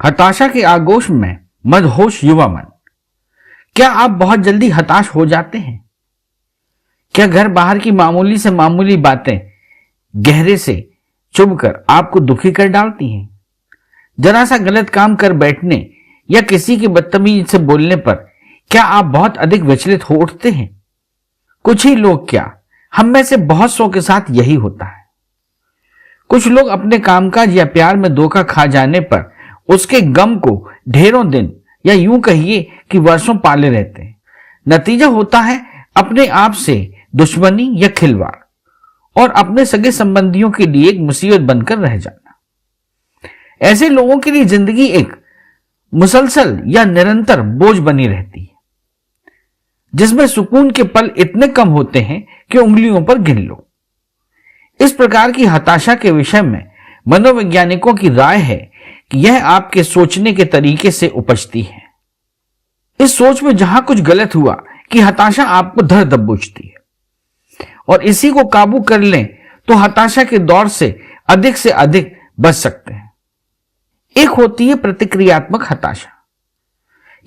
हताशा के आगोश में मदहोश युवा मन। क्या आप बहुत जल्दी हताश हो जाते हैं? क्या घर बाहर की मामूली से मामूली बातें गहरे से चुभकर आपको दुखी कर डालती हैं? जरा सा गलत काम कर बैठने या किसी के बदतमीजी से बोलने पर क्या आप बहुत अधिक विचलित हो उठते हैं? कुछ ही लोग क्या, हम में से बहुत सौ के साथ यही होता है। कुछ लोग अपने कामकाज या प्यार में धोखा खा जाने पर उसके गम को ढेरों दिन या यूं कहिए कि वर्षों पाले रहते हैं। नतीजा होता है अपने आप से दुश्मनी या खिलवाड़ और अपने सगे संबंधियों के लिए एक मुसीबत बनकर रह जाना। ऐसे लोगों के लिए जिंदगी एक मुसलसल या निरंतर बोझ बनी रहती है, जिसमें सुकून के पल इतने कम होते हैं कि उंगलियों पर गिन लो। इस प्रकार की हताशा के विषय में मनोवैज्ञानिकों की राय है कि यह आपके सोचने के तरीके से उपजती है। इस सोच में जहां कुछ गलत हुआ कि हताशा आपको धर दबोचती है, और इसी को काबू कर लें तो हताशा के दौर से अधिक बच सकते हैं। एक होती है प्रतिक्रियात्मक हताशा।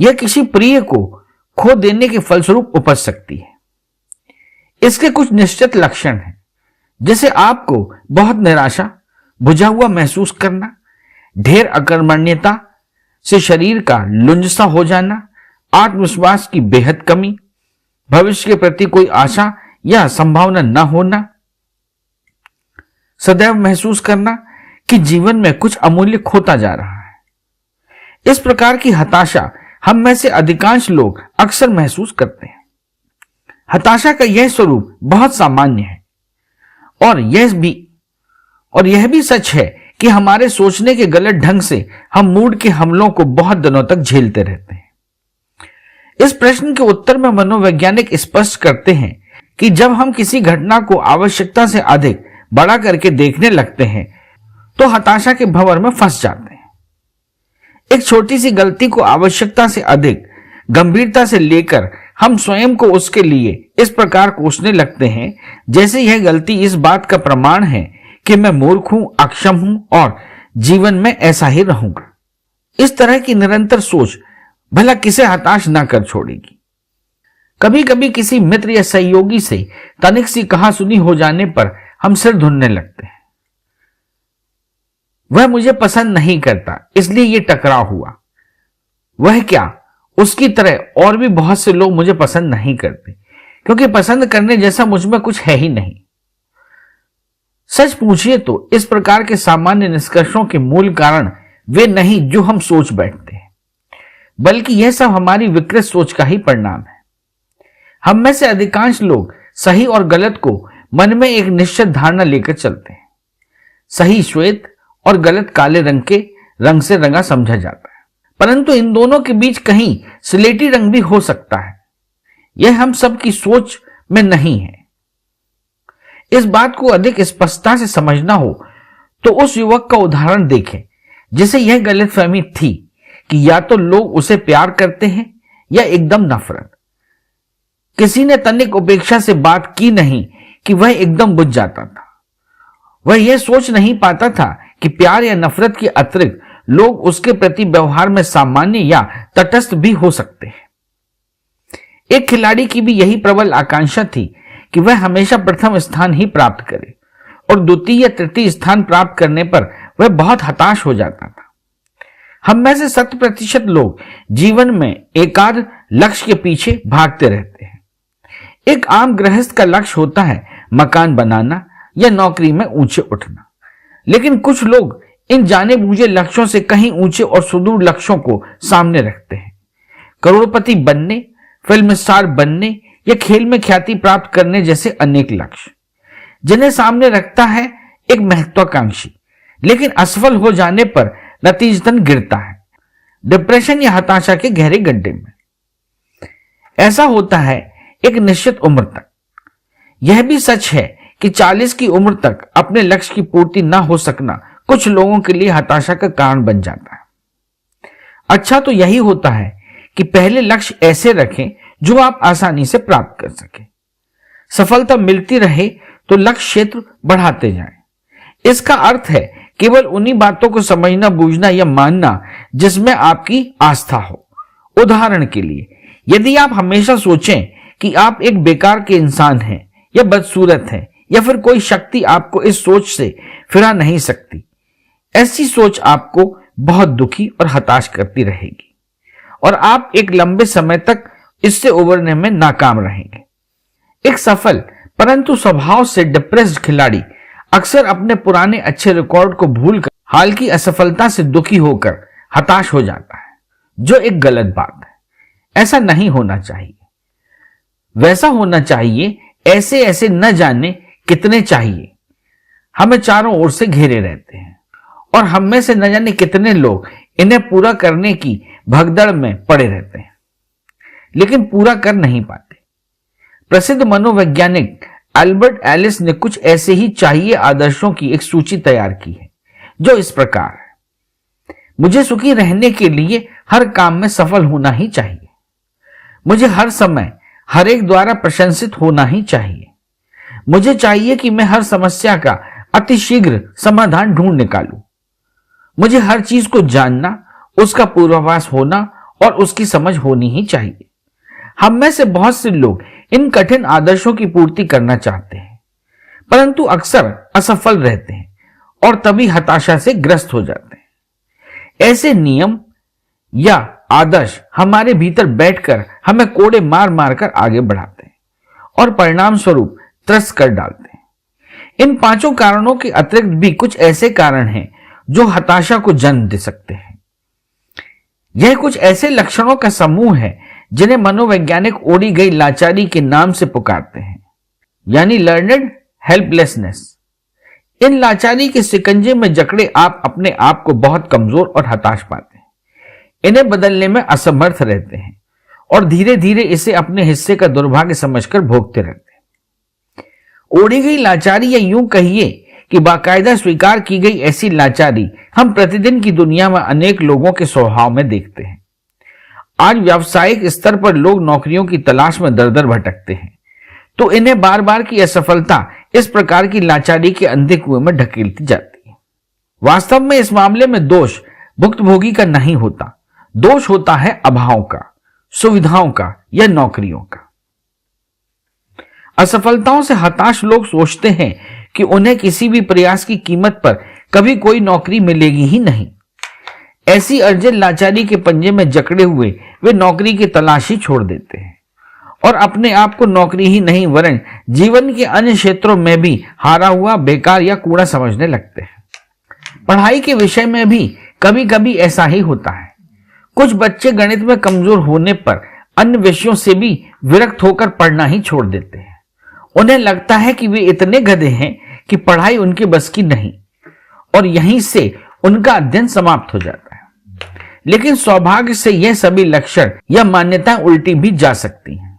यह किसी प्रिय को खो देने के फलस्वरूप उपज सकती है। इसके कुछ निश्चित लक्षण हैं, जैसे आपको बहुत निराशा, बुझा हुआ महसूस करना, ढेर अकर्मण्यता से शरीर का लुंजसा हो जाना, आत्मविश्वास की बेहद कमी, भविष्य के प्रति कोई आशा या संभावना न होना, सदैव महसूस करना कि जीवन में कुछ अमूल्य खोता जा रहा है। इस प्रकार की हताशा हम में से अधिकांश लोग अक्सर महसूस करते हैं। हताशा का यह स्वरूप बहुत सामान्य है और यह भी सच है कि हमारे सोचने के गलत ढंग से हम मूड के हमलों को बहुत दिनों तक झेलते रहते हैं। इस प्रश्न के उत्तर में मनोवैज्ञानिक स्पष्ट करते हैं कि जब हम किसी घटना को आवश्यकता से अधिक बड़ा करके देखने लगते हैं तो हताशा के भंवर में फंस जाते हैं। एक छोटी सी गलती को आवश्यकता से अधिक गंभीरता से लेकर हम स्वयं को उसके लिए इस प्रकार कोसने लगते हैं जैसे यह गलती इस बात का प्रमाण है कि मैं मूर्ख हूं, अक्षम हूं और जीवन में ऐसा ही रहूंगा। इस तरह की निरंतर सोच भला किसे हताश ना कर छोड़ेगी। कभी कभी किसी मित्र या सहयोगी से तनिक सी कहासुनी हो जाने पर हम सिर धुनने लगते हैं। वह मुझे पसंद नहीं करता, इसलिए यह टकराव हुआ। वह क्या, उसकी तरह और भी बहुत से लोग मुझे पसंद नहीं करते, क्योंकि पसंद करने जैसा मुझ में कुछ है ही नहीं। सच पूछिए तो इस प्रकार के सामान्य निष्कर्षों के मूल कारण वे नहीं जो हम सोच बैठते हैं, बल्कि यह सब हमारी विकृत सोच का ही परिणाम है। हम में से अधिकांश लोग सही और गलत को मन में एक निश्चित धारणा लेकर चलते हैं। सही श्वेत और गलत काले रंग से रंगा समझा जाता है, परंतु इन दोनों के बीच कहीं स्लेटी रंग भी हो सकता है। यह हम सब की सोच में नहीं है। इस बात को अधिक स्पष्टता से समझना हो तो उस युवक का उदाहरण देखें जिसे यह गलतफहमी थी कि या तो लोग उसे प्यार करते हैं या एकदम नफरत। किसी ने तनिक उपेक्षा से बात की नहीं कि वह एकदम बुझ जाता था। वह यह सोच नहीं पाता था कि प्यार या नफरत के अतिरिक्त लोग उसके प्रति व्यवहार में सामान्य या तटस्थ भी हो सकते हैं। एक खिलाड़ी की भी यही प्रबल आकांक्षा थी कि वह हमेशा प्रथम स्थान ही प्राप्त करे, और द्वितीय या तृतीय स्थान प्राप्त करने पर वह बहुत हताश हो जाता था। हम में से 100% लोग जीवन में एकाध लक्ष्य के पीछे भागते रहते हैं। एक आम गृहस्थ का लक्ष्य होता है मकान बनाना या नौकरी में ऊंचे उठना, लेकिन कुछ लोग इन जाने बूझे लक्ष्यों से कहीं ऊंचे और सुदूर लक्ष्यों को सामने रखते हैं। करोड़पति बनने, फिल्म स्टार बनने या खेल में ख्याति प्राप्त करने जैसे अनेक लक्ष्य, जिन्हें सामने रखता है एक महत्वाकांक्षी, लेकिन असफल हो जाने पर नतीजतन गिरता है डिप्रेशन या हताशा के गहरे गड्ढे में। ऐसा होता है एक निश्चित उम्र तक। यह भी सच है कि 40 की उम्र तक अपने लक्ष्य की पूर्ति न हो सकना कुछ लोगों के लिए हताशा का कारण बन जाता है। अच्छा तो यही होता है कि पहले लक्ष्य ऐसे रखें जो आप आसानी से प्राप्त कर सकें। सफलता मिलती रहे तो लक्ष्य क्षेत्र बढ़ाते जाएं। इसका अर्थ है केवल उन्हीं बातों को समझना, बूझना या मानना जिसमें आपकी आस्था हो। उदाहरण के लिए, यदि आप हमेशा सोचें कि आप एक बेकार के इंसान हैं या बदसूरत हैं या फिर कोई शक्ति आपको इस सोच से फिरा नहीं सकती, ऐसी सोच आपको बहुत दुखी और हताश करती रहेगी और आप एक लंबे समय तक इससे उबरने में नाकाम रहेंगे। एक सफल परंतु स्वभाव से डिप्रेस्ड खिलाड़ी अक्सर अपने पुराने अच्छे रिकॉर्ड को भूलकर हाल की असफलता से दुखी होकर हताश हो जाता है, जो एक गलत बात है। ऐसा नहीं होना चाहिए। वैसा होना चाहिए, ऐसे ऐसे न जाने कितने चाहिए हमें चारों ओर से घेरे रहते हैं और हम में से न जाने कितने लोग इन्हें पूरा करने की भगदड़ में पड़े रहते हैं, लेकिन पूरा कर नहीं पाते। प्रसिद्ध मनोवैज्ञानिक अल्बर्ट एलिस ने कुछ ऐसे ही चाहिए आदर्शों की एक सूची तैयार की है, जो इस प्रकार है। मुझे सुखी रहने के लिए हर काम में सफल होना ही चाहिए। मुझे हर समय हर एक द्वारा प्रशंसित होना ही चाहिए। मुझे चाहिए कि मैं हर समस्या का अतिशीघ्र समाधान ढूंढ निकालूं। मुझे हर चीज को जानना, उसका पूर्वाभास होना और उसकी समझ होनी ही चाहिए। हम में से बहुत से लोग इन कठिन आदर्शों की पूर्ति करना चाहते हैं, परंतु अक्सर असफल रहते हैं और तभी हताशा से ग्रस्त हो जाते हैं। ऐसे नियम या आदर्श हमारे भीतर बैठकर हमें कोड़े मार मार कर आगे बढ़ाते हैं और परिणाम स्वरूप त्रस्त कर डालते हैं। इन पांचों कारणों के अतिरिक्त भी कुछ ऐसे कारण हैं जो हताशा को जन्म दे सकते हैं। यह कुछ ऐसे लक्षणों का समूह है जिन्हें मनोवैज्ञानिक ओढ़ी गई लाचारी के नाम से पुकारते हैं, यानी लर्नड हेल्पलेसनेस। इन लाचारी के शिकंजे में जकड़े आप अपने आप को बहुत कमजोर और हताश पाते हैं। इन्हें बदलने में असमर्थ रहते हैं और धीरे धीरे इसे अपने हिस्से का दुर्भाग्य समझकर भोगते रहते हैं। ओढ़ी गई लाचारी, या यूं कहिए कि बाकायदा स्वीकार की गई ऐसी लाचारी हम प्रतिदिन की दुनिया में अनेक लोगों के स्वभाव में देखते हैं। आज व्यावसायिक स्तर पर लोग नौकरियों की तलाश में दर दर भटकते हैं, तो इन्हें बार बार की असफलता इस प्रकार की लाचारी के अंधे कुएं में ढकेलती जाती है। वास्तव में इस मामले में दोष भुक्तभोगी का नहीं होता, दोष होता है अभाव का, सुविधाओं का या नौकरियों का। असफलताओं से हताश लोग सोचते हैं कि उन्हें किसी भी प्रयास की कीमत पर कभी कोई नौकरी मिलेगी ही नहीं। ऐसी अर्जित लाचारी के पंजे में जकड़े हुए वे नौकरी की तलाशी छोड़ देते हैं और अपने आप को नौकरी ही नहीं वरन जीवन के अन्य क्षेत्रों में भी हारा हुआ, बेकार या कूड़ा समझने लगते हैं। पढ़ाई के विषय में भी कभी कभी ऐसा ही होता है। कुछ बच्चे गणित में कमजोर होने पर अन्य विषयों से भी विरक्त होकर पढ़ना ही छोड़ देते हैं। उन्हें लगता है कि वे इतने गधे हैं कि पढ़ाई उनके बस की नहीं, और यहीं से उनका अध्ययन समाप्त हो जाता है। लेकिन सौभाग्य से यह सभी लक्षण या मान्यताएं उल्टी भी जा सकती हैं।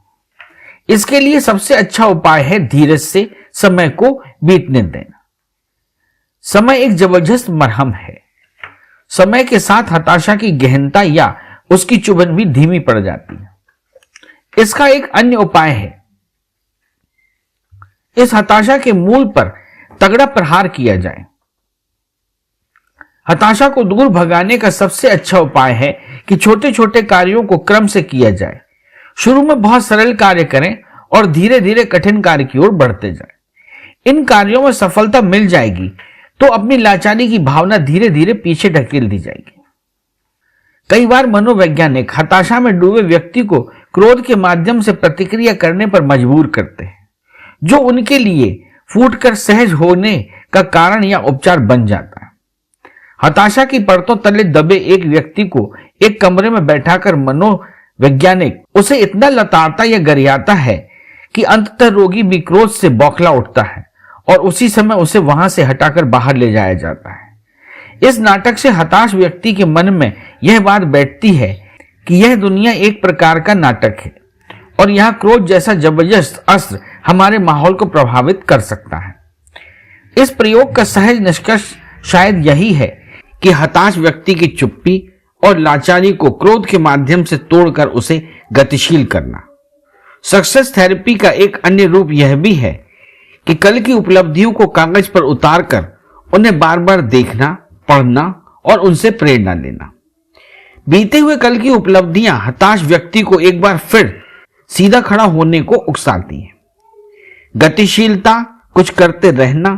इसके लिए सबसे अच्छा उपाय है धीरज से समय को बीतने देना। समय एक जबरदस्त मरहम है। समय के साथ हताशा की गहनता या उसकी चुभन भी धीमी पड़ जाती है। इसका एक अन्य उपाय है, इस हताशा के मूल पर तगड़ा प्रहार किया जाए। हताशा को दूर भगाने का सबसे अच्छा उपाय है कि छोटे छोटे कार्यों को क्रम से किया जाए। शुरू में बहुत सरल कार्य करें और धीरे धीरे कठिन कार्य की ओर बढ़ते जाएं। इन कार्यों में सफलता मिल जाएगी तो अपनी लाचारी की भावना धीरे धीरे पीछे ढकेल दी जाएगी। कई बार मनोवैज्ञानिक हताशा में डूबे व्यक्ति को क्रोध के माध्यम से प्रतिक्रिया करने पर मजबूर करते हैं, जो उनके लिए फूटकर सहज होने का कारण या उपचार बन जाता है। हताशा की परतों तले दबे एक व्यक्ति को एक कमरे में बैठाकर मनोवैज्ञानिक उसे इतना लताड़ता या गरियाता है कि अंततः रोगी भी क्रोध से बौखला उठता है और उसी समय उसे वहां से हटाकर बाहर ले जाया जाता है। इस नाटक से हताश व्यक्ति के मन में यह बात बैठती है कि यह दुनिया एक प्रकार का नाटक है और यहां क्रोध जैसा जबरदस्त अस्त्र हमारे माहौल को प्रभावित कर सकता है। इस प्रयोग का सहज निष्कर्ष शायद यही है कि हताश व्यक्ति की चुप्पी और लाचारी को क्रोध के माध्यम से तोड़कर उसे गतिशील करना। सक्सेस थेरेपी का एक अन्य रूप यह भी है कि कल की उपलब्धियों को कागज पर उतारकर उन्हें बार बार देखना, पढ़ना और उनसे प्रेरणा लेना। बीते हुए कल की उपलब्धियां हताश व्यक्ति को एक बार फिर सीधा खड़ा होने को उकसाती हैं। गतिशीलता, कुछ करते रहना,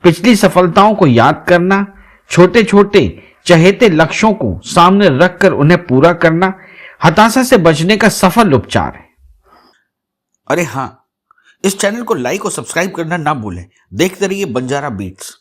पिछली सफलताओं को याद करना, छोटे छोटे चहेते लक्ष्यों को सामने रखकर उन्हें पूरा करना हताशा से बचने का सफल उपचार है। अरे हाँ, इस चैनल को लाइक और सब्सक्राइब करना ना भूलें। देखते रहिए बंजारा बीट्स।